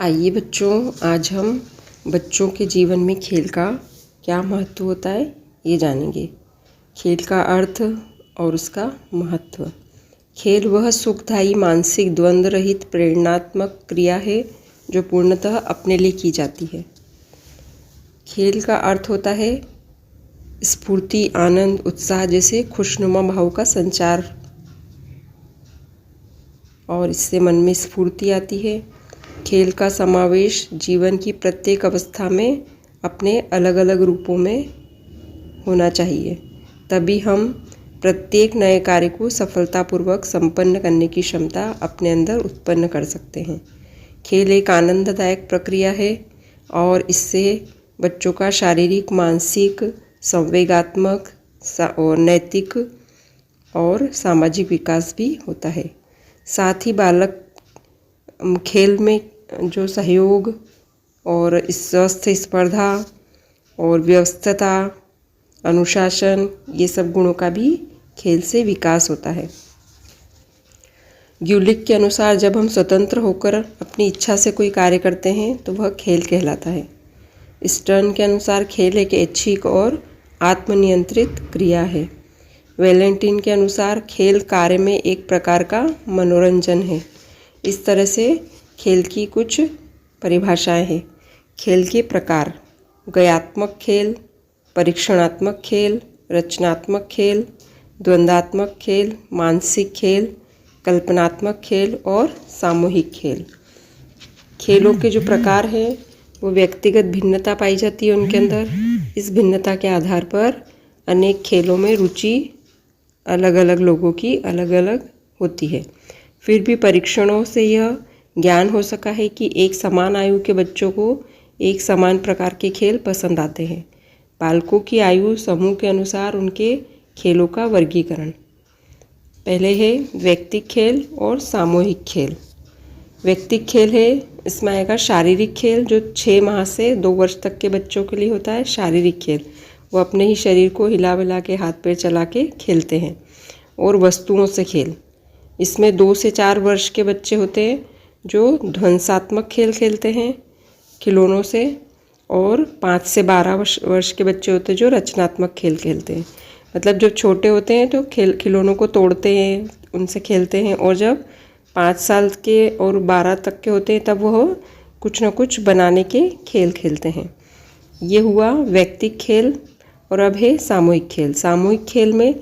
आइए बच्चों, आज हम बच्चों के जीवन में खेल का क्या महत्व होता है ये जानेंगे। खेल का अर्थ और उसका महत्व। खेल वह सुखदायी मानसिक द्वंद्व रहित प्रेरणात्मक क्रिया है जो पूर्णतः अपने लिए की जाती है। खेल का अर्थ होता है स्फूर्ति, आनंद, उत्साह जैसे खुशनुमा भाव का संचार, और इससे मन में स्फूर्ति आती है। खेल का समावेश जीवन की प्रत्येक अवस्था में अपने अलग अलग रूपों में होना चाहिए, तभी हम प्रत्येक नए कार्य को सफलतापूर्वक संपन्न करने की क्षमता अपने अंदर उत्पन्न कर सकते हैं। खेल एक आनंददायक प्रक्रिया है और इससे बच्चों का शारीरिक, मानसिक, संवेगात्मक और नैतिक और सामाजिक विकास भी होता है। साथ ही बालक खेल में जो सहयोग और स्वस्थ स्पर्धा और व्यस्तता, अनुशासन, ये सब गुणों का भी खेल से विकास होता है। ग्यूलिक के अनुसार जब हम स्वतंत्र होकर अपनी इच्छा से कोई कार्य करते हैं तो वह खेल कहलाता है। स्टर्न के अनुसार खेल एक ऐच्छिक और आत्मनियंत्रित क्रिया है। वैलेंटिन के अनुसार खेल कार्य में एक प्रकार का मनोरंजन है। इस तरह से खेल की कुछ परिभाषाएं हैं। खेल के प्रकार: गयात्मक खेल, परीक्षणात्मक खेल, रचनात्मक खेल, द्वंद्वात्मक खेल, मानसिक खेल, कल्पनात्मक खेल और सामूहिक खेल। खेलों के जो प्रकार हैं वो व्यक्तिगत भिन्नता पाई जाती है उनके अंदर। इस भिन्नता के आधार पर अनेक खेलों में रुचि अलग अलग लोगों की अलग अलग होती है। फिर भी परीक्षणों से यह ज्ञान हो सका है कि एक समान आयु के बच्चों को एक समान प्रकार के खेल पसंद आते हैं। बालकों की आयु समूह के अनुसार उनके खेलों का वर्गीकरण। पहले है व्यक्तिक खेल और सामूहिक खेल। व्यक्तिक खेल है, इसमें आएगा शारीरिक खेल जो 6 माह से 2 वर्ष तक के बच्चों के लिए होता है। शारीरिक खेल वो अपने ही शरीर को हिला विला के, हाथ पैर चला के खेलते हैं। और वस्तुओं से खेल, इसमें 2 से 4 वर्ष के बच्चे होते हैं जो ध्वंसात्मक खेल खेलते हैं खिलौनों से, और 5 से 12 वर्ष के बच्चे होते हैं जो रचनात्मक खेल खेलते हैं। मतलब जब छोटे होते हैं तो खिलौनों को तोड़ते हैं, उनसे खेलते हैं, और जब 5 साल के और 12 तक के होते हैं तब वह कुछ न कुछ बनाने के खेल खेलते हैं। ये हुआ व्यक्तिक खेल। और अब है सामूहिक खेल। सामूहिक खेल में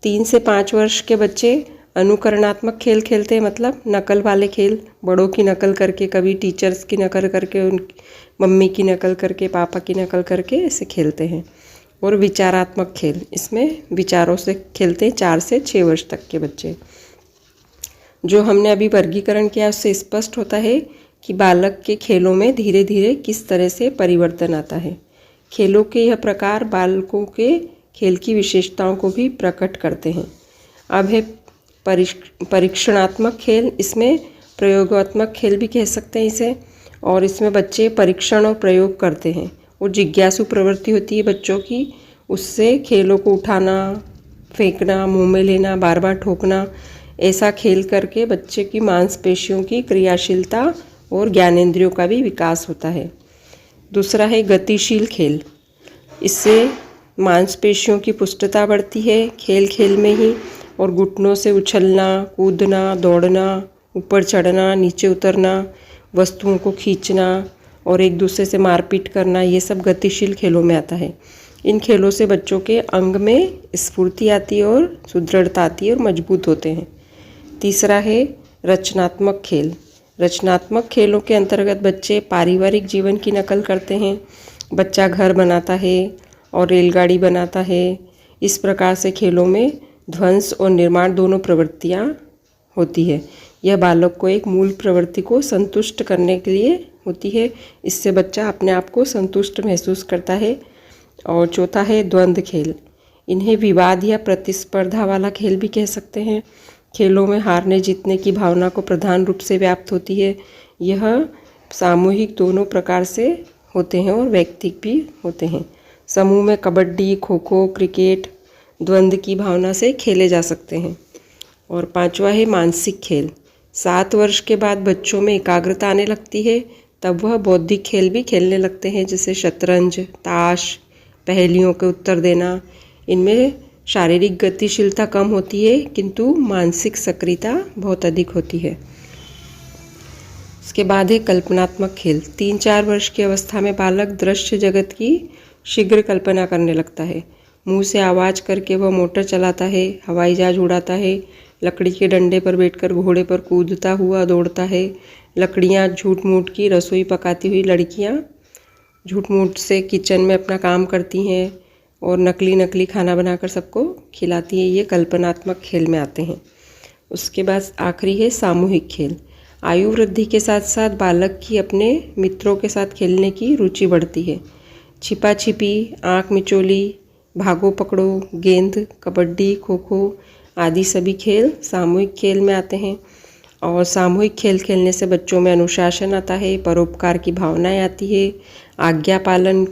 3 से 5 वर्ष के बच्चे अनुकरणात्मक खेल खेलते हैं, मतलब नकल वाले खेल, बड़ों की नकल करके, कभी टीचर्स की नकल करके, उनकी मम्मी की नकल करके, पापा की नकल करके ऐसे खेलते हैं। और विचारात्मक खेल, इसमें विचारों से खेलते हैं 4 से 6 वर्ष तक के बच्चे। जो हमने अभी वर्गीकरण किया उससे स्पष्ट होता है कि बालक के खेलों में धीरे धीरे किस तरह से परिवर्तन आता है। खेलों के यह प्रकार बालकों के खेल की विशेषताओं को भी प्रकट करते हैं। अब है परीक्षणात्मक खेल। इसमें प्रयोगात्मक खेल भी कह सकते हैं इसे, और इसमें बच्चे परीक्षण और प्रयोग करते हैं। वो जिज्ञासु प्रवृत्ति होती है बच्चों की, उससे खेलों को उठाना, फेंकना, मुंह में लेना, बार बार ठोकना, ऐसा खेल करके बच्चे की मांसपेशियों की क्रियाशीलता और ज्ञानेंद्रियों का भी विकास होता है। दूसरा है गतिशील खेल। इससे मांसपेशियों की पुष्टता बढ़ती है खेल खेल में ही, और घुटनों से उछलना, कूदना, दौड़ना, ऊपर चढ़ना, नीचे उतरना, वस्तुओं को खींचना और एक दूसरे से मारपीट करना, ये सब गतिशील खेलों में आता है। इन खेलों से बच्चों के अंग में स्फूर्ति आती है और सुदृढ़ता आती है और मजबूत होते हैं। तीसरा है रचनात्मक खेल। रचनात्मक खेलों के अंतर्गत बच्चे पारिवारिक जीवन की नकल करते हैं। बच्चा घर बनाता है और रेलगाड़ी बनाता है। इस प्रकार से खेलों में ध्वंस और निर्माण दोनों प्रवृत्तियाँ होती है। यह बालक को एक मूल प्रवृत्ति को संतुष्ट करने के लिए होती है। इससे बच्चा अपने आप को संतुष्ट महसूस करता है। और चौथा है द्वंद्व खेल। इन्हें विवाद या प्रतिस्पर्धा वाला खेल भी कह सकते हैं। खेलों में हारने जीतने की भावना को प्रधान रूप से व्याप्त होती है। यह सामूहिक दोनों प्रकार से होते हैं और व्यक्तिक भी होते हैं। समूह में कबड्डी, खो खो, क्रिकेट द्वंद्व की भावना से खेले जा सकते हैं। और 5वां है मानसिक खेल। 7 वर्ष के बाद बच्चों में एकाग्रता आने लगती है, तब वह बौद्धिक खेल भी खेलने लगते हैं, जैसे शतरंज, ताश, पहेलियों के उत्तर देना। इनमें शारीरिक गतिशीलता कम होती है किंतु मानसिक सक्रियता बहुत अधिक होती है। उसके बाद है कल्पनात्मक खेल। 3-4 वर्ष की अवस्था में बालक दृश्य जगत की शीघ्र कल्पना करने लगता है। मुंह से आवाज़ करके वह मोटर चलाता है, हवाई जहाज उड़ाता है, लकड़ी के डंडे पर बैठकर घोड़े पर कूदता हुआ दौड़ता है। लकड़ियाँ झूठ मूठ की रसोई पकाती हुई लड़कियाँ झूठ मूठ से किचन में अपना काम करती हैं और नकली नकली खाना बनाकर सबको खिलाती है। ये कल्पनात्मक खेल में आते हैं। उसके बाद आखिरी है सामूहिक खेल। आयु वृद्धि के साथ साथ बालक की अपने मित्रों के साथ खेलने की रुचि बढ़ती है। छिपा छिपी, आँख मिचोली, भागो पकड़ो, गेंद, कबड्डी, खो खो आदि सभी खेल सामूहिक खेल में आते हैं। और सामूहिक खेल खेलने से बच्चों में अनुशासन आता है, परोपकार की भावनाएं आती है, आज्ञा पालन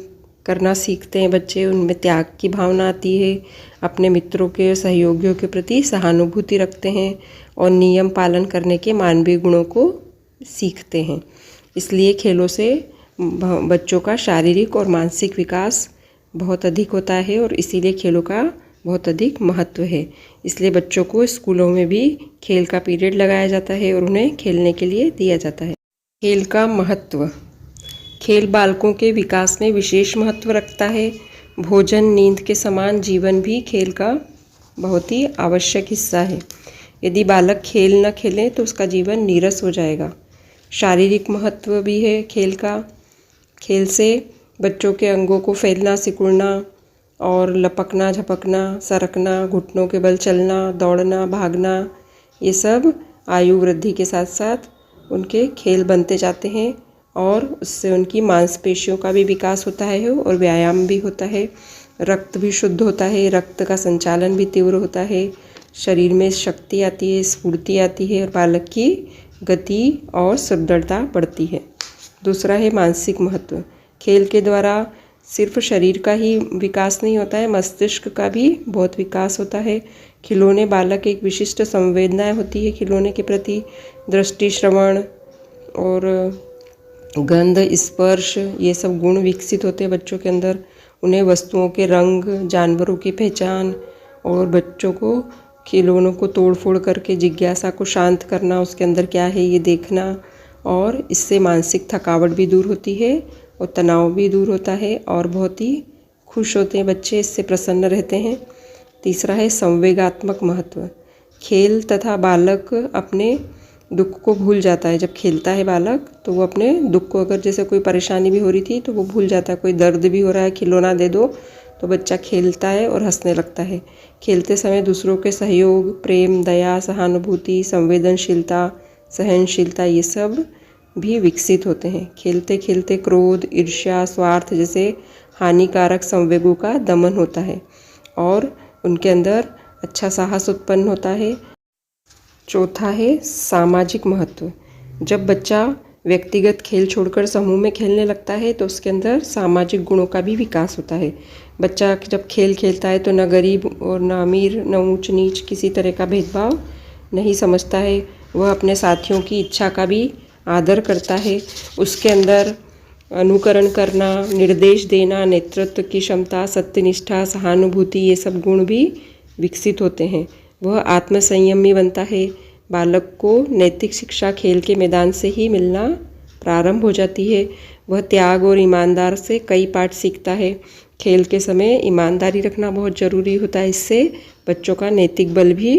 करना सीखते हैं बच्चे, उनमें त्याग की भावना आती है, अपने मित्रों के सहयोगियों के प्रति सहानुभूति रखते हैं और नियम पालन करने के मानवीय गुणों को सीखते हैं। इसलिए खेलों से बच्चों का शारीरिक और मानसिक विकास बहुत अधिक होता है और इसीलिए खेलों का बहुत अधिक महत्व है। इसलिए बच्चों को स्कूलों में भी खेल का पीरियड लगाया जाता है और उन्हें खेलने के लिए दिया जाता है। खेल का महत्व। खेल बालकों के विकास में विशेष महत्व रखता है। भोजन, नींद के समान जीवन भी खेल का बहुत ही आवश्यक हिस्सा है। यदि बालक खेल न खेले तो उसका जीवन नीरस हो जाएगा। शारीरिक महत्व भी है खेल का। खेल से बच्चों के अंगों को फैलना, सिकुड़ना और लपकना, झपकना, सरकना, घुटनों के बल चलना, दौड़ना, भागना, ये सब आयु वृद्धि के साथ साथ उनके खेल बनते जाते हैं और उससे उनकी मांसपेशियों का भी विकास होता है और व्यायाम भी होता है। रक्त भी शुद्ध होता है, रक्त का संचालन भी तीव्र होता है, शरीर में शक्ति आती है, स्फूर्ति आती है और बालक की गति और सुदृढ़ता बढ़ती है। दूसरा है मानसिक महत्व। खेल के द्वारा सिर्फ शरीर का ही विकास नहीं होता है, मस्तिष्क का भी बहुत विकास होता है। खिलौने बालक एक विशिष्ट संवेदनाएं होती है खिलौने के प्रति, दृष्टि, श्रवण और गंध, स्पर्श, ये सब गुण विकसित होते हैं बच्चों के अंदर। उन्हें वस्तुओं के रंग, जानवरों की पहचान और बच्चों को खिलौनों को तोड़ फोड़ करके जिज्ञासा को शांत करना, उसके अंदर क्या है ये देखना, और इससे मानसिक थकावट भी दूर होती है और तनाव भी दूर होता है और बहुत ही खुश होते हैं बच्चे, इससे प्रसन्न रहते हैं। तीसरा है संवेगात्मक महत्व। खेल तथा बालक अपने दुख को भूल जाता है। जब खेलता है बालक तो वो अपने दुख को, अगर जैसे कोई परेशानी भी हो रही थी तो वो भूल जाता है, कोई दर्द भी हो रहा है, खिलौना दे दो तो बच्चा खेलता है और हंसने लगता है। खेलते समय दूसरों के सहयोग, प्रेम, दया, सहानुभूति, संवेदनशीलता, सहनशीलता, ये सब भी विकसित होते हैं। खेलते खेलते क्रोध, ईर्ष्या, स्वार्थ जैसे हानिकारक संवेगों का दमन होता है और उनके अंदर अच्छा साहस उत्पन्न होता है। चौथा है सामाजिक महत्व। जब बच्चा व्यक्तिगत खेल छोड़कर समूह में खेलने लगता है तो उसके अंदर सामाजिक गुणों का भी विकास होता है। बच्चा जब खेल खेलता है तो न गरीब और न अमीर, न ऊंच नीच, किसी तरह का भेदभाव नहीं समझता है। वह अपने साथियों की इच्छा का भी आदर करता है। उसके अंदर अनुकरण करना, निर्देश देना, नेतृत्व की क्षमता, सत्यनिष्ठा, सहानुभूति, ये सब गुण भी विकसित होते हैं। वह आत्मसंयमी बनता है। बालक को नैतिक शिक्षा खेल के मैदान से ही मिलना प्रारंभ हो जाती है। वह त्याग और ईमानदार से कई पाठ सीखता है। खेल के समय ईमानदारी रखना बहुत ज़रूरी होता है। इससे बच्चों का नैतिक बल भी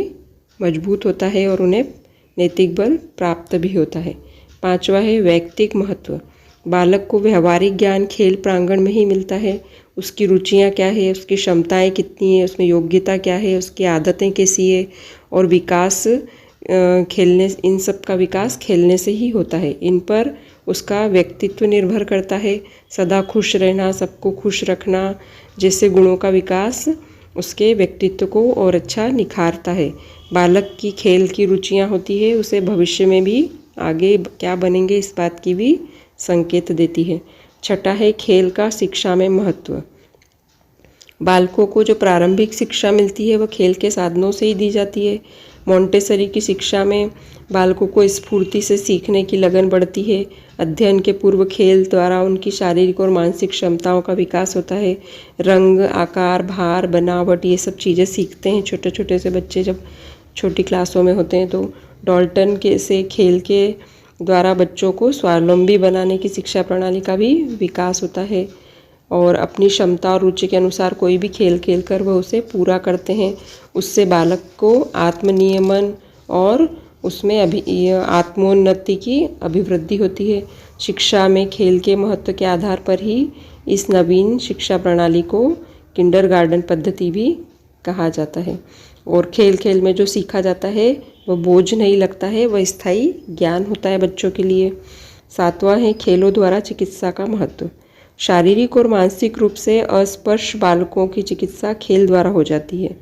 मजबूत होता है और उन्हें नैतिक बल प्राप्त भी होता है। पांचवा है वैयक्तिक महत्व। बालक को व्यवहारिक ज्ञान खेल प्रांगण में ही मिलता है। उसकी रुचियाँ क्या है, उसकी क्षमताएं कितनी है, उसमें योग्यता क्या है, उसकी आदतें कैसी है और विकास खेलने, इन सब का विकास खेलने से ही होता है। इन पर उसका व्यक्तित्व निर्भर करता है। सदा खुश रहना, सबको खुश रखना जैसे गुणों का विकास उसके व्यक्तित्व को और अच्छा निखारता है। बालक की खेल की रुचियाँ होती है, उसे भविष्य में भी आगे क्या बनेंगे इस बात की भी संकेत देती है। छठा है खेल का शिक्षा में महत्व। बालकों को जो प्रारंभिक शिक्षा मिलती है वह खेल के साधनों से ही दी जाती है। मोंटेसरी की शिक्षा में बालकों को स्फूर्ति से सीखने की लगन बढ़ती है। अध्ययन के पूर्व खेल द्वारा उनकी शारीरिक और मानसिक क्षमताओं का विकास होता है। रंग, आकार, भार, बनावट, ये सब चीज़ें सीखते हैं छोटे छोटे से बच्चे जब छोटी क्लासों में होते हैं। तो डाल्टन के से खेल के द्वारा बच्चों को स्वावलंबी बनाने की शिक्षा प्रणाली का भी विकास होता है और अपनी क्षमता और रुचि के अनुसार कोई भी खेल खेल कर वह उसे पूरा करते हैं। उससे बालक को आत्मनियमन और उसमें आत्मोन्नति की अभिवृद्धि होती है। शिक्षा में खेल के महत्व के आधार पर ही इस नवीन शिक्षा प्रणाली को किंडरगार्टन पद्धति भी कहा जाता है। और खेल खेल में जो सीखा जाता है वह बोझ नहीं लगता है, वह स्थायी ज्ञान होता है बच्चों के लिए। 7वां है खेलों द्वारा चिकित्सा का महत्व। शारीरिक और मानसिक रूप से अस्पर्श बालकों की चिकित्सा खेल द्वारा हो जाती है।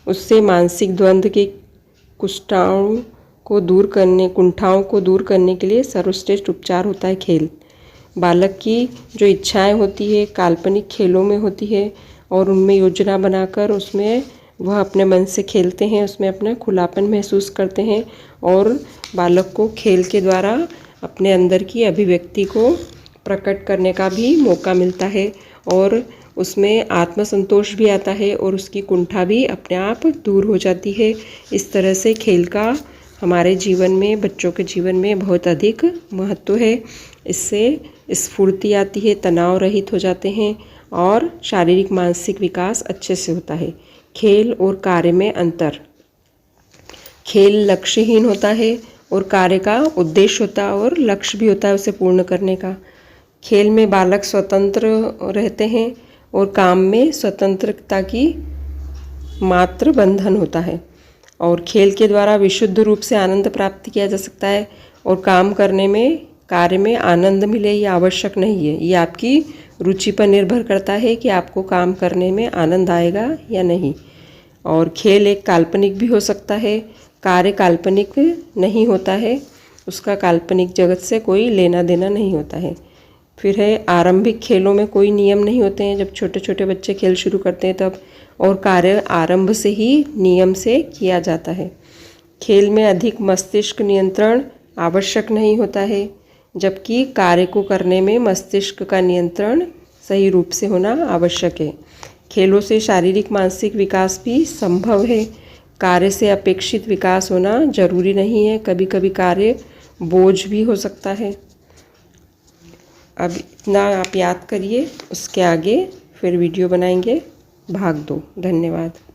उससे मानसिक द्वंद्व के कुंठाओं को दूर करने के लिए सर्वश्रेष्ठ उपचार होता है खेल। बालक की जो इच्छाएं होती है काल्पनिक खेलों में होती है और उनमें योजना बनाकर उसमें वह अपने मन से खेलते हैं, उसमें अपना खुलापन महसूस करते हैं और बालक को खेल के द्वारा अपने अंदर की अभिव्यक्ति को प्रकट करने का भी मौका मिलता है और उसमें आत्मसंतोष भी आता है और उसकी कुंठा भी अपने आप दूर हो जाती है। इस तरह से खेल का हमारे जीवन में, बच्चों के जीवन में बहुत अधिक महत्व है। इससे स्फूर्ति आती है, तनाव रहित हो जाते हैं और शारीरिक मानसिक विकास अच्छे से होता है। खेल और कार्य में अंतर। खेल लक्ष्यहीन होता है और कार्य का उद्देश्य होता है और लक्ष्य भी होता है उसे पूर्ण करने का। खेल में बालक स्वतंत्र रहते हैं और काम में स्वतंत्रता की मात्र बंधन होता है और खेल के द्वारा विशुद्ध रूप से आनंद प्राप्त किया जा सकता है और काम करने में, कार्य में आनंद मिले ये आवश्यक नहीं है। ये आपकी रुचि पर निर्भर करता है कि आपको काम करने में आनंद आएगा या नहीं। और खेल एक काल्पनिक भी हो सकता है, कार्य काल्पनिक नहीं होता है, उसका काल्पनिक जगत से कोई लेना देना नहीं होता है। फिर है आरंभिक खेलों में कोई नियम नहीं होते हैं। जब छोटे छोटे बच्चे खेल शुरू करते हैं तब और कार्य आरंभ से ही नियम से किया जाता है। खेल में अधिक मस्तिष्क नियंत्रण आवश्यक नहीं होता है, जबकि कार्य को करने में मस्तिष्क का नियंत्रण सही रूप से होना आवश्यक है। खेलों से शारीरिक मानसिक विकास भी संभव है। कार्य से अपेक्षित विकास होना जरूरी नहीं है, कभी कभी कार्य बोझ भी हो सकता है। अब इतना आप याद करिए, उसके आगे फिर वीडियो बनाएंगे भाग 2। धन्यवाद।